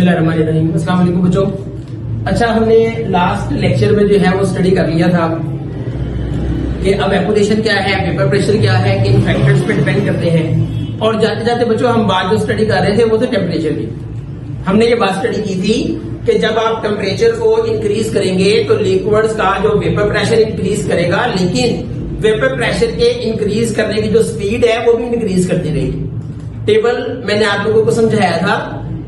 बिस्मिल्लाहिर्रहमानिर्रहीम। अस्सलाम वालेकुम बच्चों। अच्छा, हमने लास्ट लेक्चर में जो है वो स्टडी कर लिया था कि अब एपोलेशन क्या है, वेपर प्रेशर क्या है, किन फैक्टर्स पे डिपेंड करते हैं। और जाते जाते बच्चों हम बात जो स्टडी कर रहे थे वो थे टेम्परेचर की। हमने ये बात स्टडी की थी कि जब आप टेम्परेचर को इंक्रीज करेंगे तो लिक्विड्स का जो वेपर प्रेशर इंक्रीज करेगा, लेकिन वेपर प्रेशर के इंक्रीज करने की जो स्पीड है वो भी इंक्रीज करती रहेगी। टेबल मैंने आप लोगों को समझाया था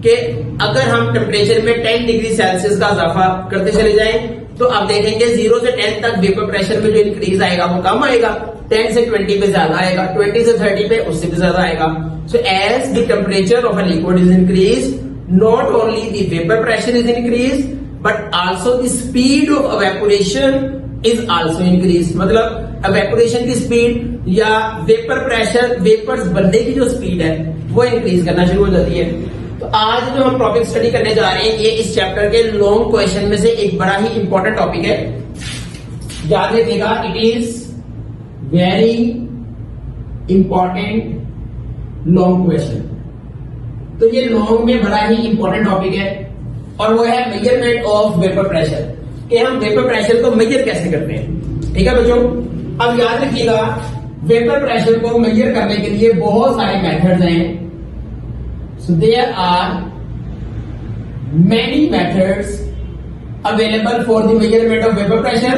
कि अगर हम टेम्परेचर में 10 डिग्री सेल्सियस का इजाफा करते चले जाएं तो आप देखेंगे 0 से 10 तक वेपर प्रेशर में जो इंक्रीज आएगा वो कम आएगा, 10 से 20 पे ज्यादा आएगा, 20 से 30 पे उससे भी ज्यादा आएगा। So as the temperature of a liquid is increase, not only the vapor pressure is increased but also the speed of evaporation is also increased। मतलब evaporation की स्पीड या वेपर प्रेशर, वेपर्स बनने की जो स्पीड है वो increase करना शुरू हो जाती है। तो आज जो हम टॉपिक स्टडी करने जा रहे हैं ये इस चैप्टर के लॉन्ग क्वेश्चन में से एक बड़ा ही इंपॉर्टेंट टॉपिक है। याद रखिएगा, it is very important long question. तो ये लॉन्ग में बड़ा ही इंपॉर्टेंट टॉपिक है और वो है मेजरमेंट ऑफ वेपर प्रेशर, कि हम वेपर प्रेशर को मेजर कैसे करते हैं। ठीक है बच्चों, अब याद रखिएगा वेपर प्रेशर को मेजर करने के लिए बहुत सारे मेथड्स हैं। So there are many methods available for the measurement of vapour pressure,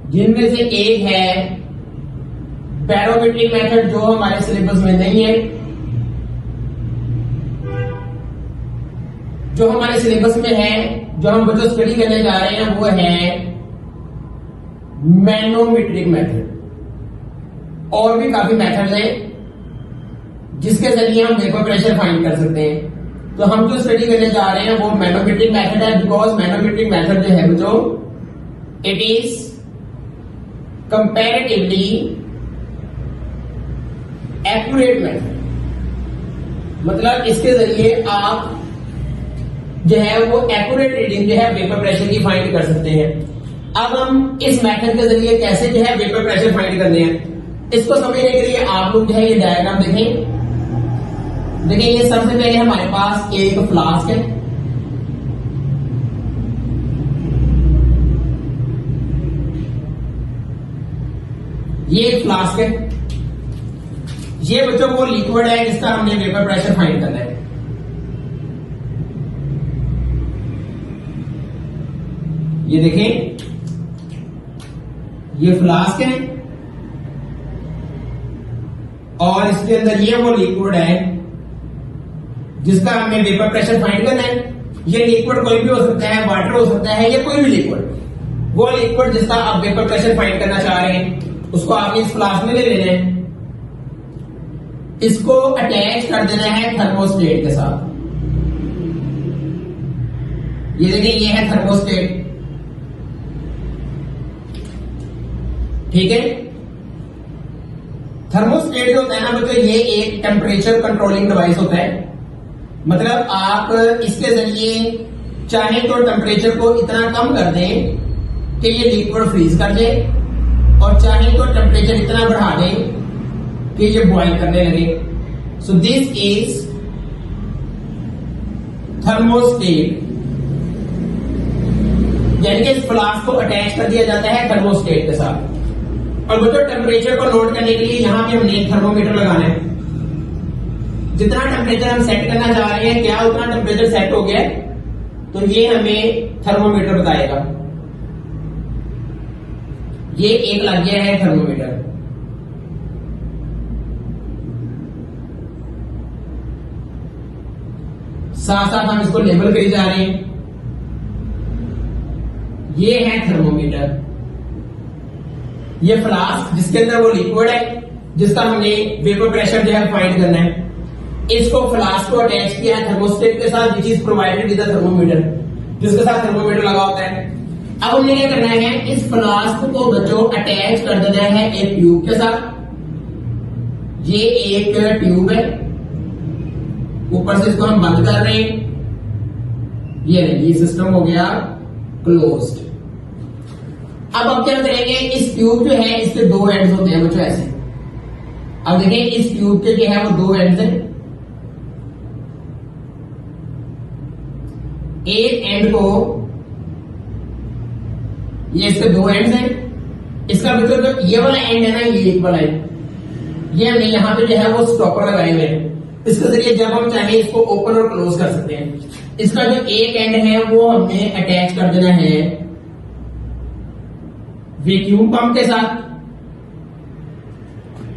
जिनमें से एक है बैरोमीट्रिक मेथड जो हमारे सिलेबस में नहीं है। जो हमारे सिलेबस में है, जो हम बच्चों स्टडी करने जा रहे हैं वो है मैनोमीट्रिक मेथड। और भी काफी मेथड्स हैं जिसके जरिए हम वेपर प्रेशर फाइंड कर सकते हैं। तो हम जो स्टडी करने जा रहे हैं वो मैनोमीट्रिक मेथड है, बिकॉज मैनोमीट्रिक मेथड जो है बच्चों it is comparatively accurate method. मतलब इसके जरिए आप जो है वो एक्यूरेट रीडिंग जो है वेपर प्रेशर की फाइंड कर सकते हैं। अब हम इस मेथड के जरिए कैसे जो है वेपर प्रेशर फाइंड करने हैं, इसको समझने के लिए आप लोग जो है ये डायग्राम देखें। देखिए, ये सबसे पहले हमारे पास एक फ्लास्क है। ये एक फ्लास्क है। ये बच्चों वो लिक्विड है जिसका हमने वेपर प्रेशर फाइंड करना है। ये देखें, ये फ्लास्क है और इसके अंदर ये वो लिक्विड है जिसका हमें वेपर प्रेशर फाइंड करना है। ये लिक्विड कोई भी हो सकता है, वाटर हो सकता है या कोई भी लिक्विड। वो लिक्विड जिसका आप वेपर प्रेशर फाइंड करना चाह रहे हैं उसको आपने इस फ्लास्क में ले लेना है। इसको अटैच कर देना है थर्मोस्टेट के साथ। ये देखिए, ये है थर्मोस्टेट। ठीक है, थर्मोस्टेट जो होता है ना बच्चों, ये एक टेम्परेचर कंट्रोलिंग डिवाइस होता है। मतलब आप इसके जरिए चाहे तो टेम्परेचर को इतना कम कर दें कि ये लिक्विड फ्रीज कर दे, और चाहे तो टेम्परेचर इतना बढ़ा दें कि ये बॉइल करने लगे। सो दिस इज थर्मोस्टेट, यानी कि इस फ्लास्क को अटैच कर दिया जाता है थर्मोस्टेट के साथ। और बच्चों, टेम्परेचर को नोट करने के लिए यहां पे हमने एक थर्मोमीटर लगाना है। जितना टेम्परेचर हम सेट करना चाह रहे हैं, क्या उतना टेम्परेचर सेट हो गया है, तो ये हमें थर्मोमीटर बताएगा। ये एक लग गया है थर्मोमीटर। साथ साथ हम इसको लेबल करी जा रहे हैं। ये है थर्मोमीटर। ये फ्लास्क जिसके अंदर वो लिक्विड है जिसका हमने वेपर प्रेशर जो है फाइंड करना है, इसको फ्लास्क को अटैच किया है थर्मोस्टेट के साथ, which is provided with the thermometer, जिसके साथ थर्मोमीटर लगा होता है। अब हमने क्या करना है, इस फ्लास्क को बच्चों अटैच कर देना है एक ट्यूब के साथ। ये एक ट्यूब है, ऊपर से इसको हम बंद कर रहे हैं। ये सिस्टम हो गया क्लोज्ड। अब क्या करेंगे, इस ट्यूब जो है इसके दो एंड्स होते हैं बच्चों ऐसे। अब देखिए, इस ट्यूब के जो है वो दो एंड्स हैं। एक एंड को, ये इसके दो एंड्स हैं, इसका मतलब जो ये वाला एंड है ना, ये एक वाला एंड, ये हमने यहाँ पे जो है वो स्टॉपर लगाए हुए हैं। इसके जरिए जब हम चाहें इसको ओपन और क्लोज कर सकते हैं। इसका जो एक एंड है वो हमने अटैच कर देना है वैक्यूम पंप के साथ,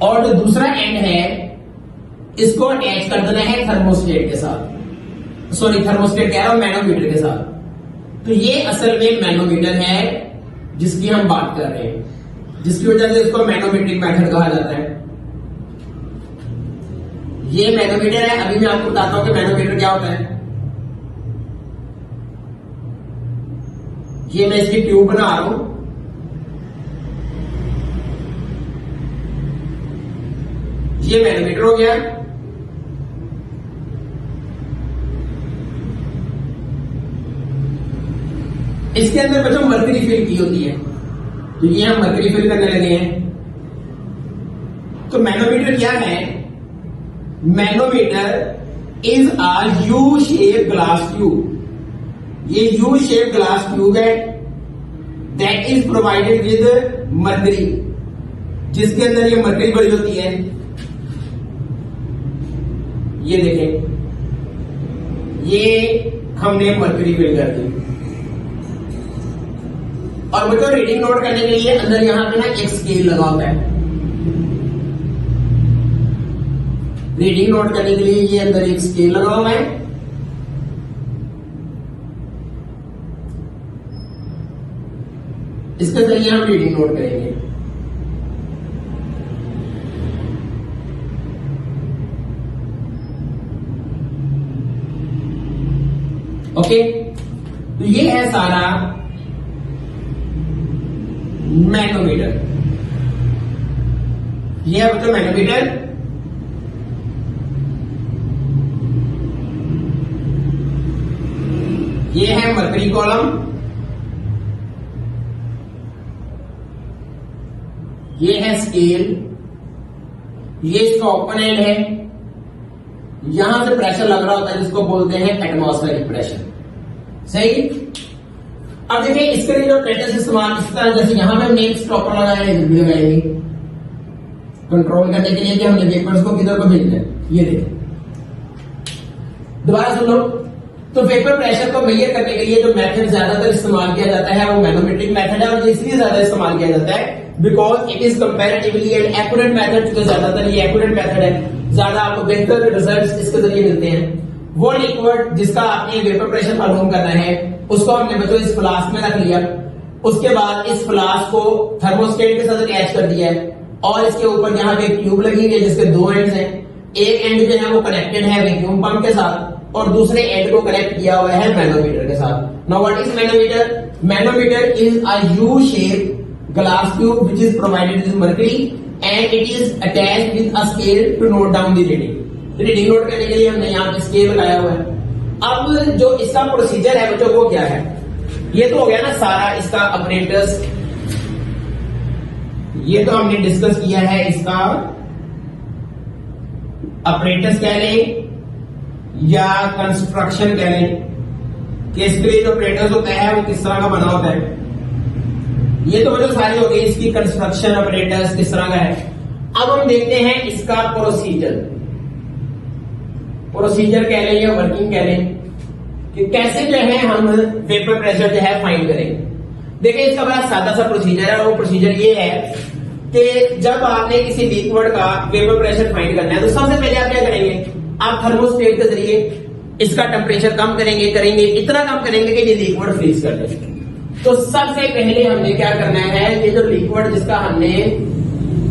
और जो दूसरा एंड है इसको अटैच कर देना है थर्मोस्टेट के साथ, सॉरी थर्मोस्टेट कह रहा हूं, मैनोमीटर के साथ। तो ये असल में मैनोमीटर है जिसकी हम बात कर रहे हैं, जिसकी वजह से इसको मैनोमेट्रिक मेथड कहा जाता है। ये मैनोमीटर है। अभी मैं आपको बताता हूं कि मैनोमीटर क्या होता है। ये मैं इसकी ट्यूब बना रहा हूं, ये मैनोमीटर हो गया। इसके अंदर बच्चों मर्करी फिल की होती है, तो ये हम मर्करी फिल करने लगे हैं। तो मैनोमीटर क्या है? Manometer is a U shape glass tube. ये यू शेप ग्लास ट्यूब है that is provided with mercury, जिसके अंदर ये मर्करी भरी होती है। ये देखें, ये हमने मर्करी फिल कर दी। और बच्चों रीडिंग नोट करने के लिए अंदर यहां पे ना एक स्केल लगा होता है। रीडिंग नोट करने के लिए ये अंदर एक स्केल लगा हुआ है। इसके जरिए हम रीडिंग नोट करेंगे। ओके, तो ये है सारा मैनोमीटर। ये है बच्चों मैनोमीटर। ये है मर्करी कॉलम, ये है स्केल, ये इसका ओपन एंड है। यहां से प्रेशर लग रहा होता है जिसको बोलते हैं एटमॉस्फेरिक प्रेशर। सही। अब देखिए इसके लिए जो प्रेशर इस्तेमाल इस तरह, जैसे यहां पे हमने एक स्टॉपर लगाया है, लगाएंगे कंट्रोल करने के लिए कि हमने वेपर्स को किधर को भेजना है। ये देखिए, दोबारा सुन लो। तो वेपर प्रेशर को मेजर करने के लिए जो मेथड ज्यादातर इस्तेमाल किया जाता है वो मैनोमेट्रिक मेथड है, और इसलिए ज्यादा इस्तेमाल किया जाता है because it is comparatively and accurate method. तो ज्यादातर ये एक्यूरेट मेथड है, ज्यादा आपको बेहतर रिजल्ट्स इसके जरिए मिलते हैं। वो लिक्विड जिसका आपने वेपर प्रेशर मालूम करना है उसको हमने बच्चों इस फ्लास्क में रख लिया। उसके बाद इस फ्लास्क को थर्मोस्टेट के साथ अटैच कर दिया है, और इसके ऊपर यहाँ पे एक ट्यूब लगी हुई है जिसके दो एंड्स हैं। एक एंड जो है वो कनेक्टेड है वैक्यूम पंप के साथ, और दूसरे एंड को कनेक्ट किया हुआ है मैनोमीटर के साथ। Now what is manometer? Manometer is a U shape glass tube which is provided with mercury and it is attached with a scale to note down the reading. Reading note करने के लिए हमने यहाँ पे scale लगाया हुआ है। अब जो इसका प्रोसीजर है बच्चों वो क्या है? ये तो हो गया ना सारा इसका अपरेटस, ये तो हमने डिस्कस किया है। इसका अपरेटस कह लें या कंस्ट्रक्शन कह लें कि इसके लिए जो अपरेटस होता है वो किस तरह का बना होता है। ये तो वजह सारी हो गई इसकी कंस्ट्रक्शन, ऑपरेटर्स किस तरह का है। अब हम देखते हैं इसका प्रोसीजर। प्रोसीजर कह लें या वर्किंग कह लें कि कैसे जो है हम वेपर प्रेशर जो है फाइंड करेंगे। देखिए इसका बड़ा सादा सा प्रोसीजर है, और वो प्रोसीजर ये है कि जब आपने किसी लिक्विड का वेपर प्रेशर फाइंड करना है तो सबसे पहले आप क्या करेंगे? आप थर्मोस्टेट के जरिए इसका टेम्परेचर कम करेंगे, इतना कम करेंगे कि ये लिक्विड फ्रीज कर दे। तो सबसे पहले हमने क्या करना है, ये जो लिक्विड जिसका हमने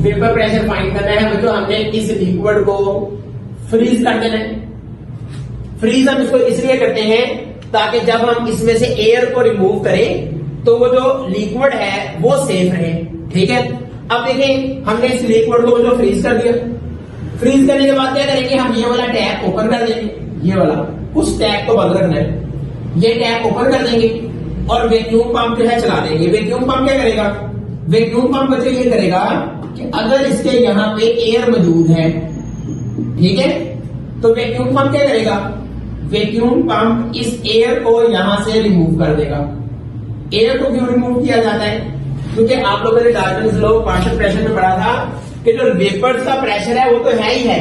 वेपर प्रेशर फाइंड करना है बच्चों, हमने इस लिक्विड को फ्रीज कर देना है। फ्रीज हम इसको इसलिए करते हैं ताकि जब हम इसमें से एयर को रिमूव करें तो वो जो लिक्विड है वो सेफ रहे। ठीक है। अब देखें हमने इस लिक्विड को जो फ्रीज कर दिया, फ्रीज करने के बाद क्या करेंगे? हम ये वाला टैप ओपन कर देंगे, ये वाला, उस टैप को बंद रखना है। ये टैप ओपन कर देंगे और वैक्यूम पंप जो है चला देंगे। वैक्यूम पंप क्या करेगा? वैक्यूम पंप बच्चों ये करेगा कि अगर इसके यहाँ पे एयर मौजूद है, ठीक है, तो वैक्यूम पंप क्या करेगा? वैक्यूम पंप इस एयर को यहां से रिमूव कर देगा। एयर को क्यों रिमूव किया जाता है? क्योंकि आप लोगों ने डाल्टन्स लॉ पार्शियल प्रेशर में पढ़ा था कि जो वेपर्स का प्रेशर है वो तो है ही है,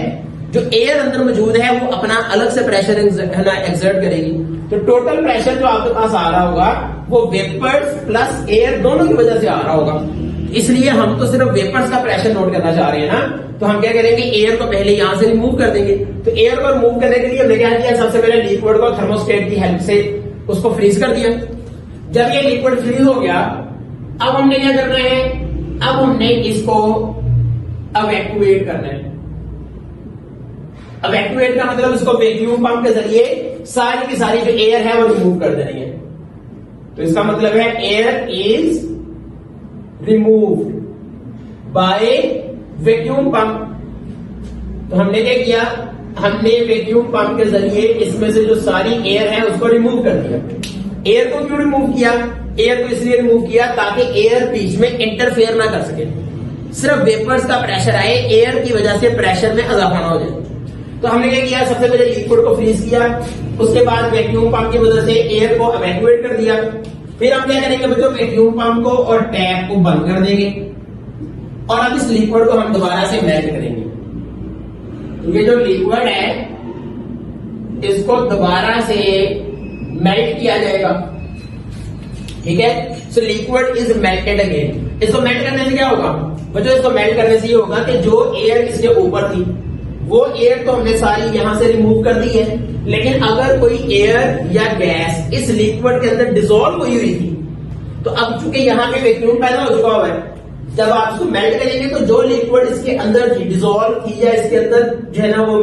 जो एयर अंदर मौजूद है वो अपना अलग से प्रेशर एक्सर्ट करेगी। तो टोटल प्रेशर जो आपके पास आ रहा होगा वो वेपर्स प्लस एयर दोनों की वजह से आ रहा होगा। इसलिए हम तो सिर्फ वेपर्स का प्रेशर नोट करना चाह रहे हैं ना, तो हम क्या करेंगे, एयर को पहले यहां से रिमूव कर देंगे। तो एयर को रिमूव करने के लिए हमने क्या किया, सबसे पहले लिक्विड को थर्मोस्टेट की हेल्प से उसको फ्रीज कर दिया। जब ये लिक्विड फ्रीज हो गया, अब हमने क्या करना है, अब हमने इसको इवैक्यूएट करना है। इवैक्यूएट का मतलब इसको वैक्यूम पंप के जरिए सारी की सारी जो एयर है वो रिमूव कर देनी है। तो इसका मतलब है air is removed by vacuum pump. तो हमने क्या किया, हमने वैक्यूम पंप के जरिए इसमें से जो सारी एयर है उसको रिमूव कर दिया। एयर को क्यों रिमूव किया? एयर को इसलिए रिमूव किया ताकि एयर बीच में इंटरफेयर ना कर सके, सिर्फ वेपर्स का प्रेशर आए, एयर की वजह से प्रेशर में इजाफा ना हो जाए। तो हमने क्या किया, सबसे पहले लिक्विड को फ्रीज किया, उसके बाद वैक्यूम पंप की वजह से एयर को इवैक्यूएट कर दिया। फिर हम क्या करेंगे बच्चों, वैक्यूम पंप को और टैप को बंद कर देंगे और अब इस लिक्विड को हम दोबारा से मेल्ट करेंगे। ये जो लिक्विड है इसको दोबारा से मेल्ट किया जाएगा, ठीक है। So liquid is melted again. इसको मेल्ट करने से क्या होगा बच्चों, इसको मेल्ट करने से ये होगा कि जो एयर इसके ऊपर थी वो एयर तो हमने सारी यहां से रिमूव कर दी है, लेकिन अगर कोई एयर या गैस इस लिक्विड के अंदर डिसॉल्व हुई हुई थी तो अब चूंकि यहां पे वैक्यूम पैदा हो चुका हुआ है, जब आप इसको मेल्ट करेंगे तो जो लिक्विड इसके अंदर थी, डिसॉल्व थी या इसके अंदर जो है ना वो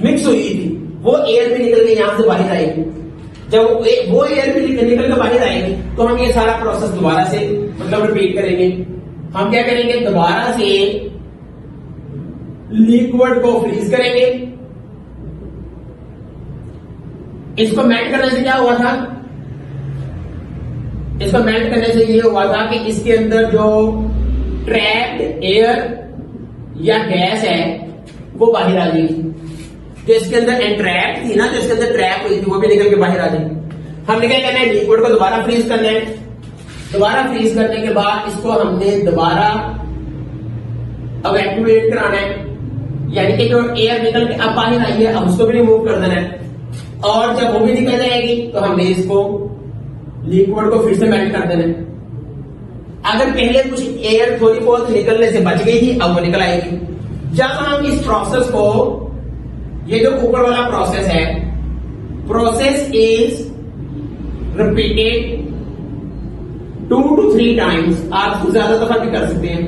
मिक्स हुई थी, वो एयर भी निकल के यहां से बाहर आएगी। जब वो एयर भी निकल के बाहर आएगी तो हम ये सारा प्रोसेस दोबारा से मतलब रिपीट करेंगे। हम क्या करेंगे, दोबारा से लिक्विड को फ्रीज करेंगे। इसको मेल्ट करने से क्या हुआ था, इसको मेल्ट करने से ये हुआ था कि इसके अंदर जो ट्रैप्ड एयर या गैस है वो बाहर आ जाएगी। जो इसके अंदर एंट्रैप थी ना, जो इसके अंदर ट्रैप हुई थी वो भी निकल के बाहर आ जाएगी। हमने क्या करना है, लिक्विड को दोबारा फ्रीज करना है। दोबारा फ्रीज करने के बाद इसको हमने दोबारा इवैक्यूएट कराना है, यानी कि जो एयर निकल के अब बाहर आई है अब उसको भी रिमूव कर देना है। और जब वो भी निकल जाएगी तो हमने इसको लिक्विड को फिर से मेल्ट कर देना है। अगर पहले कुछ एयर थोड़ी बहुत निकलने से बच गई थी अब वो निकल आएगी। जब हम इस प्रोसेस को, ये जो ऊपर वाला प्रोसेस है, process is repeated 2 to 3 times, आप इसको ज्यादा दफा भी कर सकते हैं।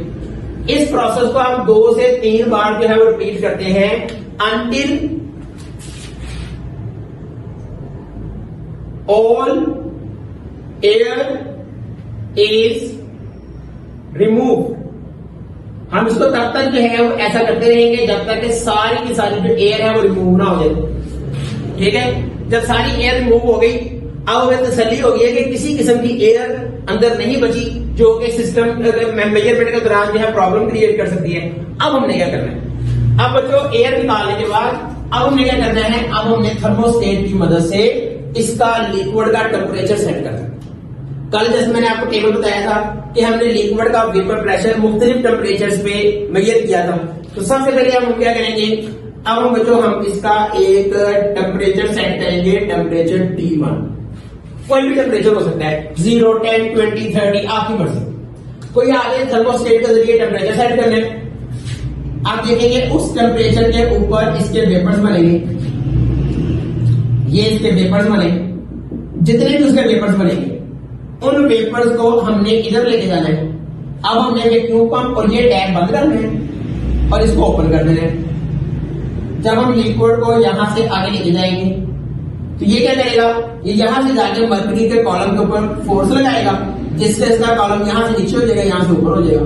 इस प्रोसेस को हम 2 से 3 बार जो है वो रिपीट करते हैं until all air is removed। हम इसको तब तक जो है वो ऐसा करते रहेंगे जब तक कि सारी की सारी जो एयर है वो रिमूव ना हो जाए, ठीक है। जब सारी एयर रिमूव हो गई अब हमें तसल्ली हो गई है कि किसी किस्म की एयर अंदर नहीं बची जो कि सिस्टम मेजरमेंट के दौरान जो है प्रॉब्लम क्रिएट कर सकती है। अब हमने क्या करना है, अब बच्चों एयर निकालने के बाद अब हमने क्या करना है, अब हमने थर्मोस्टेट की मदद से इसका लिक्विड का टेम्परेचर सेट करना है। कल जैसे मैंने आपको टेबल बताया था कि हमने लिक्विड का वेपर प्रेशर मुख्तलिफ टेम्परेचर्स पे मेजर किया था। तो सबसे पहले हम क्या करेंगे, अब हम बच्चों हम इसका एक टेम्परेचर सेट करेंगे, टेम्परेचर T1। कोई भी टेम्परेचर हो सकता है, 0, 10, 20, 30 आपकी मर्जी। कोई आगे थर्मोस्टेट के जरिए टेम्परेचर सेट करना है। आप देखेंगे उस टेम्परेचर के ऊपर इसके वेपर्स बनेंगे, ये इसके वेपर्स बनेंगे, जितने भी उसके वेपर्स बनेंगे उन वेपर्स को हमने इधर लेके जाना है। अब हमने वैक्यूम पंप और ये टैप बंद करना है और इसको ओपन कर देना है। जब हम लिक्विड को यहां से आगे लेके जाएंगे तो ये क्या करेगा, ये यहां से जाके मरकरी के कॉलम के ऊपर फोर्स लगाएगा, जिससे इसका कॉलम यहां से नीचे हो जाएगा, यहां से ऊपर हो जाएगा।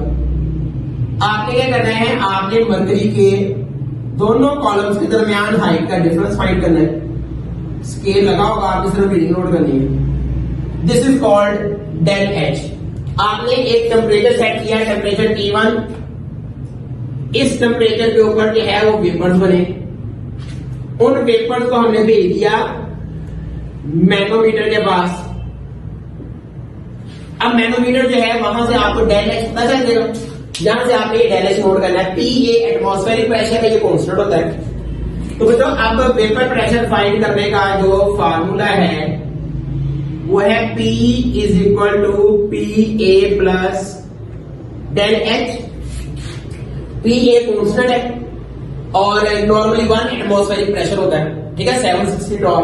आपने क्या करना है, आपने मरकरी के दोनों कॉलम्स के दरमियान हाइट का डिफरेंस फाइंड करना है। स्केल लगा होगा, आपने सिर्फ रीडिंग नोट करनी है। This is called del H. आपने एक टेम्परेचर सेट किया, टेम्परेचर T1। इस टेम्परेचर के ऊपर जो है वो वेपर्स बने, उन वेपर्स को हमने भेज दिया मैनोमीटर के पास। अब मैनोमीटर जो है वहां से आपको डेल एच पता चल जाएगा, यहां से आपने ये डेल एच नोट करना है। पी ये एटमॉस्फेरिक प्रेशर है, ये कांस्टेंट होता है। तो बच्चों अब वेपर प्रेशर फाइंड करने का जो फार्मूला है वो है P is equal to P A plus del H. P A constant है और नॉर्मली 1 एटमॉस्फेरिक प्रेशर होता है, ठीक है, 760 टॉर।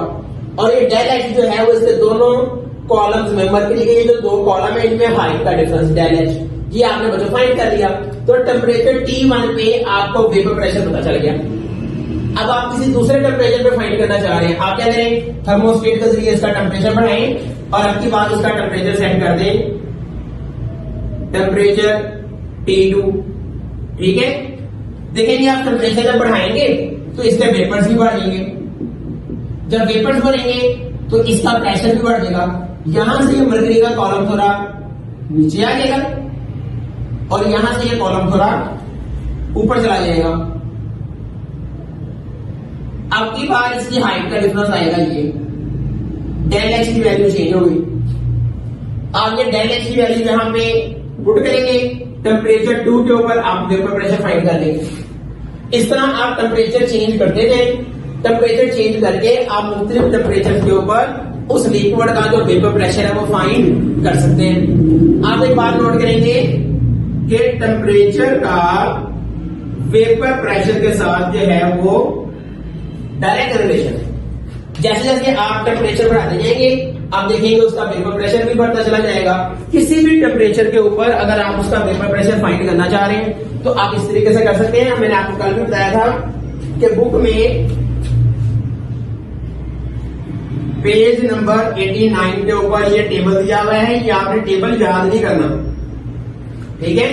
और ये डेल एच जो है वो इसके दोनों कॉलम्स में, मरकरी के ये जो 2 कॉलम है इनमें हाइट का डिफरेंस डेल एच, ये आपने बच्चों फाइंड कर लिया। तो टेम्परेचर T1 पे आपको वेपर प्रेशर पता चल गया। अब आप किसी दूसरे टेम्परेचर पे फाइंड करना चाह रहे हैं, आप क्या करें, थर्मोस्टेट के जरिए इसका टेम्परेचर बढ़ाएं और अब की बात उसका टेम्परेचर सेट कर दें टेम्परेचर T2, ठीक है। देखेंगे आप टेम्परेचर जब बढ़ाएंगे तो इसके वेपर्स भी बढ़ेंगे, जब वेपर्स बढ़ेंगे तो इसका प्रेशर भी बढ़ जाएगा। यहां से ये मरकरी का कॉलम थोड़ा नीचे आ जाएगा और यहां से ये कॉलम थोड़ा ऊपर चला जाएगा। अब की बार इसकी हाइट का डिफरेंस आएगा, ये डेल एच की वैल्यू चेंज होगी। आप ये डेल एच की वैल्यू यहां पे पुट करेंगे, टेम्परेचर 2 के ऊपर आप वेपर प्रेशर फाइंड कर लेंगे। इस तरह आप टेम्परेचर चेंज करते जाए, टेम्परेचर चेंज करके आप मुख्तलिफ टेम्परेचर के ऊपर उस लिक्विड का जो वेपर प्रेशर है वो फाइंड कर सकते हैं। आप एक बात नोट करेंगे कि टेम्परेचर का वेपर प्रेशर के साथ जो है वो डायरेक्ट रिलेशन है। जैसे जैसे आप टेम्परेचर बढ़ाते जाएंगे आप देखेंगे उसका वेपर प्रेशर भी बढ़ता चला जाएगा। किसी भी टेम्परेचर के ऊपर अगर आप उसका वेपर प्रेशर फाइंड करना चाह रहे हैं तो आप इस तरीके से कर सकते हैं। मैंने आपको कल भी बताया था कि बुक में पेज नंबर 89 के ऊपर ये टेबल दिया हुआ है, ये आपने टेबल याद नहीं करना, ठीक है।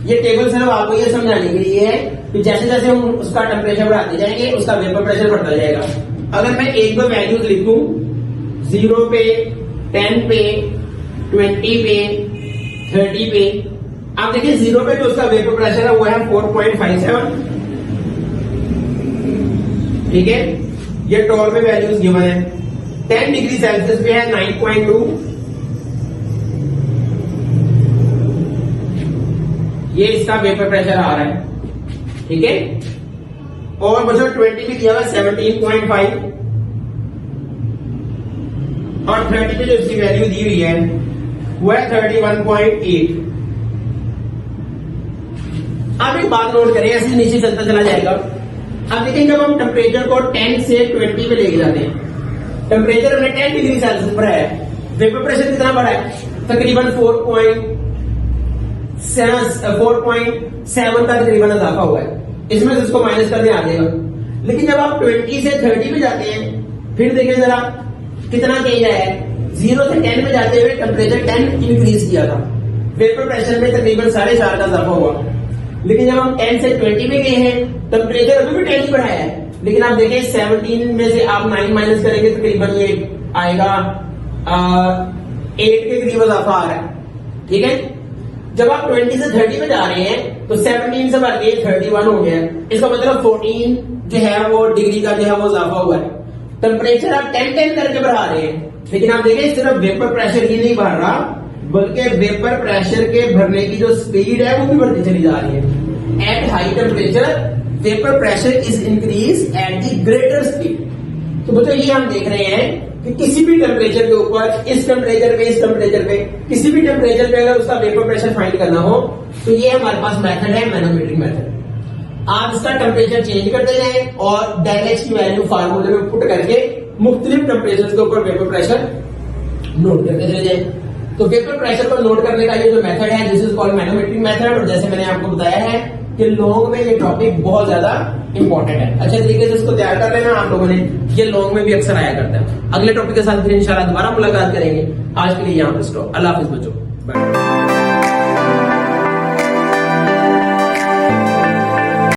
ये टेबल सिर्फ आपको ये समझाने के लिए है कि जैसे जैसे हम उसका टेम्परेचर बढ़ाते जाएंगे उसका वेपर प्रेशर बढ़ता जाएगा। अगर मैं एक दो वैल्यूज लिखूं 0 पे, 10 पे, 20 पे, 30 पे, आप देखिए 0 पे जो उसका वेपर प्रेशर है वो है 4.57, ठीक है। ये टॉल पे वैल्यूज गिवन है। 10 डिग्री सेल्सियस पे है 9.2, ये इसका वेपर प्रेशर आ रहा है, ठीक है। और बच्चों 20 भी दिया हुआ 17.5 और 30 पे जो इसकी वैल्यू दी हुई है वो है 31.8। आप एक बात नोट करें, ऐसे नीचे चलता चला जाएगा। अब देखिए जब हम टेम्परेचर को 10 से 20 पे लेके जाते हैं, टेम्परेचर हमने 10 डिग्री सेल्सियस पर है, वेपर प्रेशर कितना बढ़ा है, तकरीबन 4.7 का तकरीबन इजाफा हुआ है। इसमें से इसको माइनस करने आ जाएगा। लेकिन जब आप 20 से 30 पे जाते हैं फिर देखें जरा कितना चेंज आया है। 0 से 10 पे जाते हुए टेम्परेचर 10 इंक्रीज किया था, वेपर प्रेशर में तकरीबन 4.5 का इजाफा हुआ। लेकिन जब हम 10 से 20 में गए हैं टेम्परेचर अभी भी 10 ही बढ़ाया है, लेकिन आप देखें 17 में से आप 9 माइनस करेंगे तकरीबन ये आएगा 8 के करीब इजाफा आ रहा है, ठीक है। जब आप 20 से 30 में जा रहे हैं तो 17 से बढ़ के 31 हो गया। इसका मतलब 14 जो है वो डिग्री का जो है वो इजाफा हुआ है। टेम्परेचर आप 10 करके बढ़ा रहे हैं, लेकिन आप देखें सिर्फ वेपर प्रेशर ही नहीं बढ़ रहा बल्कि वेपर प्रेशर के भरने की जो स्पीड है वो भी बढ़ती चली जा रही है। At high temperature vapour pressure is increase at the greater speed. तो बच्चों ये हम देख रहे हैं कि किसी भी टेम्परेचर के ऊपर, इस टेम्परेचर पे, इस टेम्परेचर पे, किसी भी टेम्परेचर पे अगर उसका वेपर प्रेशर फाइंड करना हो तो ये हमारे पास मेथड है मैनोमीटरिंग मेथड। आप इसका टेम्परेचर चेंज करते जाएं और डेल एच की वैल्यू फार्मूले में पुट करके मुख्तलिफ टेम्परेचर के ऊपर वेपर प्रेशर नोट करते चले जाए। तो वेपर प्रेशर को नोट करने का ये जो मेथड है दिस इज कॉल्ड मैनोमीटरिंग मेथड। और जैसे मैंने आपको बताया है कि लॉन्ग में ये टॉपिक बहुत ज्यादा इंपॉर्टेंट है, अच्छे तरीके से इसको तैयार कर लेना आप लोगों ने, ये लॉन्ग में भी अक्सर आया करता है। अगले टॉपिक के साथ फिर इंशाल्लाह दोबारा मुलाकात करेंगे। आज के लिए यहाँ पे स्टॉप। अल्लाह हाफिज बच्चों।